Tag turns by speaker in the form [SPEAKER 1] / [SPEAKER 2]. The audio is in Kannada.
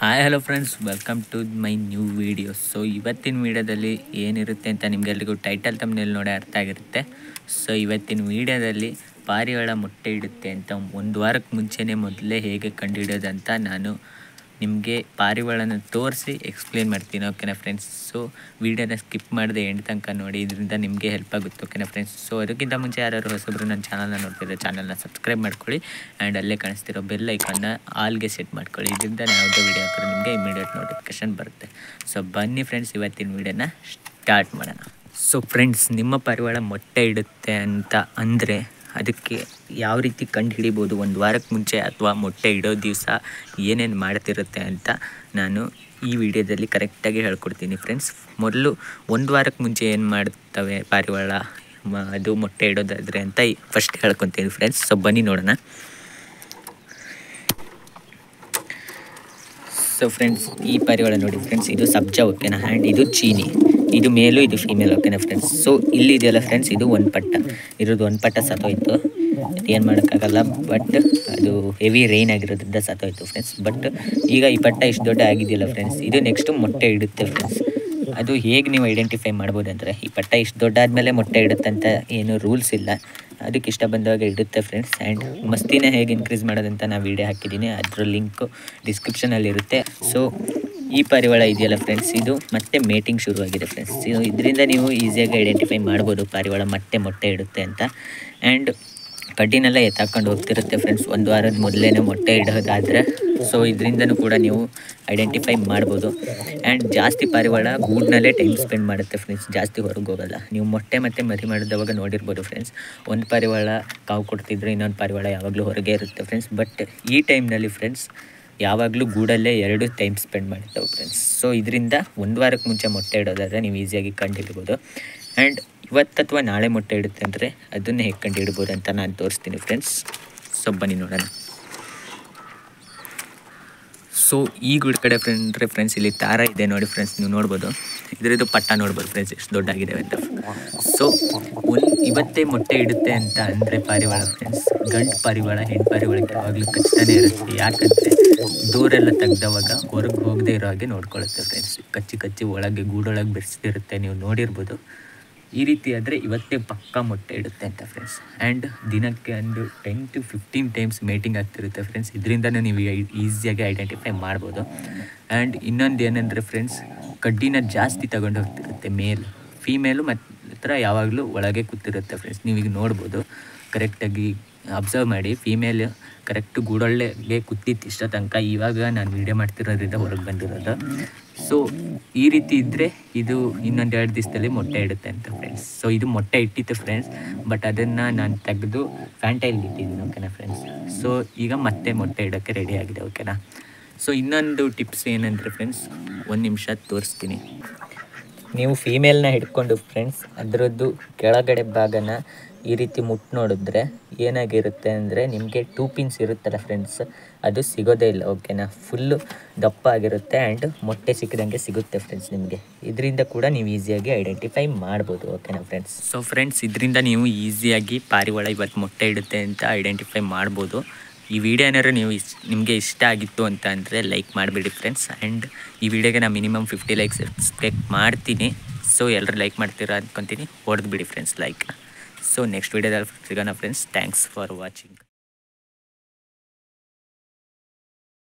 [SPEAKER 1] Hi hello friends, welcome to my new video. So ಇವತ್ತಿನ ವೀಡಿಯೋದಲ್ಲಿ ಏನಿರುತ್ತೆ ಅಂತ ನಿಮಗೆಲ್ರಿಗೂ ಟೈಟಲ್ ತಮ್ಮನೇಲಿ ನೋಡಿ ಅರ್ಥ ಆಗಿರುತ್ತೆ. ಸೊ ಇವತ್ತಿನ ವೀಡಿಯೋದಲ್ಲಿ ಪಾರಿವಾಳ ಮೊಟ್ಟೆ ಇಡುತ್ತೆ ಅಂತ ಒಂದು ವಾರಕ್ಕೆ ಮುಂಚೆನೇ ಮೊದಲೇ ಹೇಗೆ ಕಂಡುಹಿಡಿಯೋದಂತ ನಾನು ನಿಮಗೆ ಪಾರಿವಾಳನ ತೋರಿಸಿ ಎಕ್ಸ್ಪ್ಲೇನ್ ಮಾಡ್ತೀನಿ. ಓಕೆನಾ ಫ್ರೆಂಡ್ಸ್? ಸೊ ವೀಡಿಯೋನ ಸ್ಕಿಪ್ ಮಾಡದೆ ಎಂಡ್ ತನಕ ನೋಡಿ, ಇದರಿಂದ ನಿಮಗೆ ಹೆಲ್ಪ್ ಆಗುತ್ತೆ. ಓಕೆನಾ ಫ್ರೆಂಡ್ಸ್? ಸೊ ಅದಕ್ಕಿಂತ ಮುಂಚೆ ಯಾರು ಹೊಸಬ್ರು ನನ್ನ ಚಾನಲ್ನ ನೋಡ್ತಿದ್ರೆ ಚಾನಲ್ನ ಸಬ್ಸ್ಕ್ರೈಬ್ ಮಾಡ್ಕೊಳ್ಳಿ ಆ್ಯಂಡ್ ಅಲ್ಲೇ ಕಾಣಿಸ್ತಿರೋ ಬೆಲ್ ಐಕನ್ನ ಆಲ್ಗೆ ಸೆಟ್ ಮಾಡ್ಕೊಳ್ಳಿ. ಇದರಿಂದ ನಾನು ಯಾವುದೇ ವೀಡಿಯೋ ಹಾಕಿದ್ರೆ ನಿಮಗೆ ಇಮಿಡಿಯೇಟ್ ನೋಟಿಫಿಕೇಶನ್ ಬರುತ್ತೆ. ಸೊ ಬನ್ನಿ ಫ್ರೆಂಡ್ಸ್, ಇವತ್ತಿನ ವೀಡಿಯೋನ ಸ್ಟಾರ್ಟ್ ಮಾಡೋಣ. ಸೊ ಫ್ರೆಂಡ್ಸ್, ನಿಮ್ಮ ಪಾರಿವಾಳ ಮೊಟ್ಟೆ ಇಡುತ್ತೆ ಅಂತ ಅಂದರೆ ಅದಕ್ಕೆ ಯಾವ ರೀತಿ ಕಂಡು ಹಿಡಿಬೋದು, ಒಂದು ವಾರಕ್ಕೆ ಮುಂಚೆ ಅಥವಾ ಮೊಟ್ಟೆ ಇಡೋ ದಿವಸ ಏನೇನು ಮಾಡ್ತಿರುತ್ತೆ ಅಂತ ನಾನು ಈ ವಿಡಿಯೋದಲ್ಲಿ ಕರೆಕ್ಟಾಗಿ ಹೇಳ್ಕೊಡ್ತೀನಿ ಫ್ರೆಂಡ್ಸ್. ಮೊದಲು ಒಂದು ವಾರಕ್ಕೆ ಮುಂಚೆ ಏನು ಮಾಡ್ತವೆ ಪಾರಿವಾಳ ಅದು ಮೊಟ್ಟೆ ಇಡೋದಾದರೆ ಅಂತ ಫಸ್ಟ್ ಹೇಳ್ಕೊತೀನಿ ಫ್ರೆಂಡ್ಸ್. ಸೊ ಬನ್ನಿ ನೋಡೋಣ. ಸೊ ಫ್ರೆಂಡ್ಸ್, ಈ ಪಾರಿವಾಳ ನೋಡಿ ಫ್ರೆಂಡ್ಸ್, ಇದು ಸಬ್ಜಾ. ಓಕೆನಾ? ಆ್ಯಂಡ್ ಇದು ಚೀನಿ. ಇದು ಮೇಲು, ಇದು ಫೀಮೇಲ್. ಓಕೆನಾ ಫ್ರೆಂಡ್ಸ್? ಸೊ ಇಲ್ಲಿದೆಯಲ್ಲ ಫ್ರೆಂಡ್ಸ್, ಇದು ಒಂದು ಪಟ್ಟ ಇರೋದು. ಒಂದು ಪಟ್ಟ ಸತ್ತೋಯ್ತು, ಏನು ಮಾಡೋಕ್ಕಾಗಲ್ಲ. ಬಟ್ ಅದು ಹೆವಿ ರೈನ್ ಆಗಿರೋದ್ರಿಂದ ಸತ್ತೋಯ್ತು ಫ್ರೆಂಡ್ಸ್. ಬಟ್ ಈಗ ಈ ಪಟ್ಟ ಇಷ್ಟು ದೊಡ್ಡ ಆಗಿದೆಯಲ್ಲ ಫ್ರೆಂಡ್ಸ್, ಇದು ನೆಕ್ಸ್ಟು ಮೊಟ್ಟೆ ಇಡುತ್ತೆ ಫ್ರೆಂಡ್ಸ್. ಅದು ಹೇಗೆ ನೀವು ಐಡೆಂಟಿಫೈ ಮಾಡ್ಬೋದು ಅಂದರೆ, ಈ ಪಟ್ಟ ಇಷ್ಟು ದೊಡ್ಡ ಆದಮೇಲೆ ಮೊಟ್ಟೆ ಇಡುತ್ತೆ ಅಂತ ಏನು ರೂಲ್ಸ್ ಇಲ್ಲ, ಅದಕ್ಕೆ ಇಷ್ಟ ಬಂದಾಗ ಇಡುತ್ತೆ ಫ್ರೆಂಡ್ಸ್. ಆ್ಯಂಡ್ ಮಸ್ತಿನ ಹೇಗೆ ಇನ್ಕ್ರೀಸ್ ಮಾಡೋದಂತ ನಾನು ವೀಡಿಯೋ ಹಾಕಿದ್ದೀನಿ, ಅದರ ಲಿಂಕು ಡಿಸ್ಕ್ರಿಪ್ಷನಲ್ಲಿರುತ್ತೆ. ಸೊ ಈ ಪಾರಿವಾಳ ಇದೆಯಲ್ಲ ಫ್ರೆಂಡ್ಸ್, ಇದು ಮತ್ತೆ ಮೇಟಿಂಗ್ ಶುರುವಾಗಿದೆ ಫ್ರೆಂಡ್ಸ್. ಇದರಿಂದ ನೀವು ಈಸಿಯಾಗಿ ಐಡೆಂಟಿಫೈ ಮಾಡ್ಬೋದು ಪಾರಿವಾಳ ಮೊಟ್ಟೆ ಇಡುತ್ತೆ ಅಂತ. ಆ್ಯಂಡ್ ಕಡ್ಡಿನೆಲ್ಲ ಎತ್ತಾಕೊಂಡು ಹೋಗ್ತಿರುತ್ತೆ ಫ್ರೆಂಡ್ಸ್ ಒಂದು ವಾರದ ಮೊದಲೇ ಮೊಟ್ಟೆ ಇಡೋದಾದರೆ. ಸೊ ಇದರಿಂದನೂ ಕೂಡ ನೀವು ಐಡೆಂಟಿಫೈ ಮಾಡ್ಬೋದು. ಆ್ಯಂಡ್ ಜಾಸ್ತಿ ಪಾರಿವಾಳ ಗೂಡಿನಲ್ಲೇ ಟೈಮ್ ಸ್ಪೆಂಡ್ ಮಾಡುತ್ತೆ ಫ್ರೆಂಡ್ಸ್, ಜಾಸ್ತಿ ಹೊರಗೆ ಹೋಗಲ್ಲ. ನೀವು ಮೊಟ್ಟೆ ಮತ್ತು ಮರಿ ಮಾಡಿದವಾಗ ನೋಡಿರ್ಬೋದು ಫ್ರೆಂಡ್ಸ್, ಒಂದು ಪಾರಿವಾಳ ಕಾವು ಕೊಡ್ತಿದ್ರೆ ಇನ್ನೊಂದು ಪಾರಿವಾಳ ಯಾವಾಗಲೂ ಹೊರಗೆ ಇರುತ್ತೆ ಫ್ರೆಂಡ್ಸ್. ಬಟ್ ಈ ಟೈಮ್ನಲ್ಲಿ ಫ್ರೆಂಡ್ಸ್ ಯಾವಾಗಲೂ ಗೂಡಲ್ಲೇ ಎರಡು ಟೈಮ್ ಸ್ಪೆಂಡ್ ಮಾಡ್ತಾವೆ ಫ್ರೆಂಡ್ಸ್. ಸೊ ಇದರಿಂದ ಒಂದು ವಾರಕ್ಕೆ ಮುಂಚೆ ಮೊಟ್ಟೆ ಇಡೋದಾದರೆ ನೀವು ಈಸಿಯಾಗಿ ಕಂಡುಹಿಡ್ಬೋದು. ಆ್ಯಂಡ್ ಇವತ್ತು ಅಥವಾ ನಾಳೆ ಮೊಟ್ಟೆ ಇಡುತ್ತೆ ಅಂದರೆ ಅದನ್ನು ಹೇಗೆ ಕಂಡುಹಿಡ್ಬೋದು ಅಂತ ನಾನು ತೋರಿಸ್ತೀನಿ ಫ್ರೆಂಡ್ಸ್. ಸೊ ಬನ್ನಿ ನೋಡೋಣ. ಸೊ ಈ ಗುಡ್ ಕಡೆ ಫ್ರೆಂಡ್ಸ್ ಇಲ್ಲಿ ತಾರ ಇದೆ ನೋಡಿ ಫ್ರೆಂಡ್ಸ್, ನೀವು ನೋಡ್ಬೋದು. ಇದರದ್ದು ಪಟ್ಟ ನೋಡ್ಬೋದು ಫ್ರೆಂಡ್ಸ್, ಎಷ್ಟು ದೊಡ್ಡಾಗಿದೆ ಅಂತ. ಸೊ ಇವತ್ತೇ ಮೊಟ್ಟೆ ಇಡುತ್ತೆ ಅಂತ ಅಂದರೆ ಪಾರಿವಾಳ ಫ್ರೆಂಡ್ಸ್, ಗಂಡು ಪಾರಿವಾಳ ಹೆಣ್ಣು ಪಾರಿವಾಳಕ್ಕೆ ಯಾವಾಗಲೂ ಕಚ್ತಾನೆ ಇರುತ್ತೆ. ಯಾಕಂದರೆ ಡೋರೆಲ್ಲ ತೆಗ್ದವಾಗ ಹೊರಗೆ ಹೋಗದೆ ಇರೋ ಹಾಗೆ ನೋಡ್ಕೊಳ್ಳುತ್ತೆ ಫ್ರೆಂಡ್ಸ್. ಕಚ್ಚಿ ಒಳಗೆ ಗೂಡೊಳಗೆ ಬೆರೆಸ್ತಿರುತ್ತೆ, ನೀವು ನೋಡಿರ್ಬೋದು. ಈ ರೀತಿ ಆದರೆ ಇವತ್ತೇ ಪಕ್ಕಾ ಮೊಟ್ಟೆ ಇಡುತ್ತೆ ಅಂತ ಫ್ರೆಂಡ್ಸ್. ಆ್ಯಂಡ್ ದಿನಕ್ಕೆ ಒಂದು 10 to 15 ಟೈಮ್ಸ್ ಮೇಟಿಂಗ್ ಆಗ್ತಿರುತ್ತೆ ಫ್ರೆಂಡ್ಸ್. ಇದರಿಂದನೂ ನೀವು ಈಸಿಯಾಗಿ ಐಡೆಂಟಿಫೈ ಮಾಡ್ಬೋದು. ಆ್ಯಂಡ್ ಇನ್ನೊಂದು ಏನಂದರೆ ಫ್ರೆಂಡ್ಸ್, ಕಡ್ಡಿನ ಜಾಸ್ತಿ ತಗೊಂಡು ಹೋಗ್ತಿರುತ್ತೆ ಫೀಮೇಲು ಮಾತ್ರ ಯಾವಾಗಲೂ ಒಳಗೆ ಕೂತಿರುತ್ತೆ ಫ್ರೆಂಡ್ಸ್. ನೀವೀಗ ನೋಡ್ಬೋದು, ಕರೆಕ್ಟಾಗಿ ಅಬ್ಸರ್ವ್ ಮಾಡಿ. ಫೀಮೇಲ್ ಕರೆಕ್ಟು ಗೂಡೊಳ್ಳೆಗೆ ಕೂತಿತ್ತು ಇಷ್ಟ ತನಕ. ಇವಾಗ ನಾನು ವೀಡಿಯೋ ಮಾಡ್ತಿರೋದ್ರಿಂದ ಹೊರಗೆ ಬಂದಿರೋದು. ಸೊ ಈ ರೀತಿ ಇದ್ದರೆ ಇದು ಇನ್ನೊಂದು 2 ದಿವಸದಲ್ಲಿ ಮೊಟ್ಟೆ ಇಡುತ್ತೆ ಅಂತ ಫ್ರೆಂಡ್ಸ್. ಸೊ ಇದು ಮೊಟ್ಟೆ ಇಟ್ಟಿತ್ತು ಫ್ರೆಂಡ್ಸ್, ಬಟ್ ಅದನ್ನು ನಾನು ತೆಗೆದು ಫ್ಯಾಂಟೈಲ್ ಇಟ್ಟಿದ್ದೀನಿ. ಓಕೆನಾ ಫ್ರೆಂಡ್ಸ್? ಸೊ ಈಗ ಮತ್ತೆ ಮೊಟ್ಟೆ ಇಡೋಕ್ಕೆ ರೆಡಿ ಆಗಿದೆ. ಓಕೆನಾ? ಸೊ ಇನ್ನೊಂದು ಟಿಪ್ಸ್ ಏನಂದರೆ ಫ್ರೆಂಡ್ಸ್, 1 ನಿಮಿಷ ತೋರಿಸ್ತೀನಿ. ನೀವು ಫೀಮೇಲ್ನ ಹಿಡ್ಕೊಂಡು ಫ್ರೆಂಡ್ಸ್ ಅದರದ್ದು ಕೆಳಗಡೆ ಭಾಗನ ಈ ರೀತಿ ಮುಟ್ಟು ನೋಡಿದ್ರೆ ಏನಾಗಿರುತ್ತೆ ಅಂದರೆ, ನಿಮಗೆ 2 ಪಿನ್ಸ್ ಇರುತ್ತಲ್ಲ ಫ್ರೆಂಡ್ಸ್, ಅದು ಸಿಗೋದೇ ಇಲ್ಲ. ಓಕೆನಾ? ಫುಲ್ಲು ದಪ್ಪ ಆಗಿರುತ್ತೆ ಆ್ಯಂಡ್ ಮೊಟ್ಟೆ ಸಿಕ್ಕಿದಂಗೆ ಸಿಗುತ್ತೆ ಫ್ರೆಂಡ್ಸ್ ನಿಮಗೆ. ಇದರಿಂದ ಕೂಡ ನೀವು ಈಸಿಯಾಗಿ ಐಡೆಂಟಿಫೈ ಮಾಡ್ಬೋದು. ಓಕೆನಾ ಫ್ರೆಂಡ್ಸ್? ಸೊ ಫ್ರೆಂಡ್ಸ್, ಇದರಿಂದ ನೀವು ಈಸಿಯಾಗಿ ಪಾರಿವಾಳ ಇವತ್ತು ಮೊಟ್ಟೆ ಇಡುತ್ತೆ ಅಂತ ಐಡೆಂಟಿಫೈ ಮಾಡ್ಬೋದು. ಈ ವಿಡಿಯೋ ಏನಾದ್ರು ನಿಮಗೆ ಇಷ್ಟ ಆಗಿತ್ತು ಅಂತ ಅಂದರೆ ಲೈಕ್ ಮಾಡಿಬಿಡಿ ಫ್ರೆಂಡ್ಸ್. ಆ್ಯಂಡ್ ಈ ವಿಡಿಯೋಗೆ ನಾನು ಮಿನಿಮಮ್ 50 ಲೈಕ್ಸ್ ಎಕ್ಸ್ಪೆಕ್ಟ್ ಮಾಡ್ತೀನಿ. ಸೊ ಎಲ್ಲರೂ ಲೈಕ್ ಮಾಡ್ತೀರಾ ಅಂದ್ಕೊತೀನಿ, ಹೊಡೆದು ಬಿಡಿ ಫ್ರೆಂಡ್ಸ್ ಲೈಕ್ನ. ಸೊ ನೆಕ್ಸ್ಟ್ ವಿಡಿಯೋದಲ್ಲಿ ಸಿಗೋಣ ಫ್ರೆಂಡ್ಸ್. Thanks for watching.